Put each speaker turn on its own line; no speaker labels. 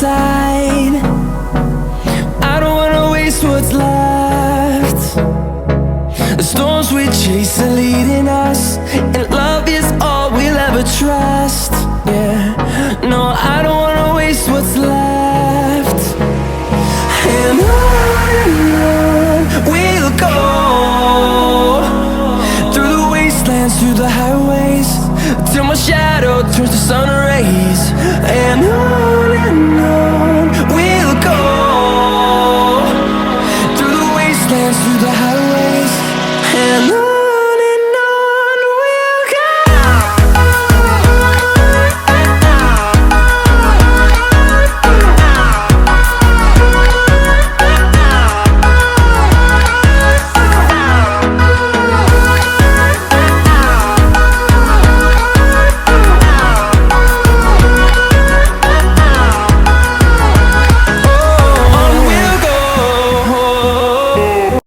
inside. I don't wanna waste what's left. The storms we chase are leading us, and love is all we'll ever trust. Yeah, no, I don't wanna waste what's left. And on we'll go, through the wastelands, through the highways, till my shadow turns to sun rays.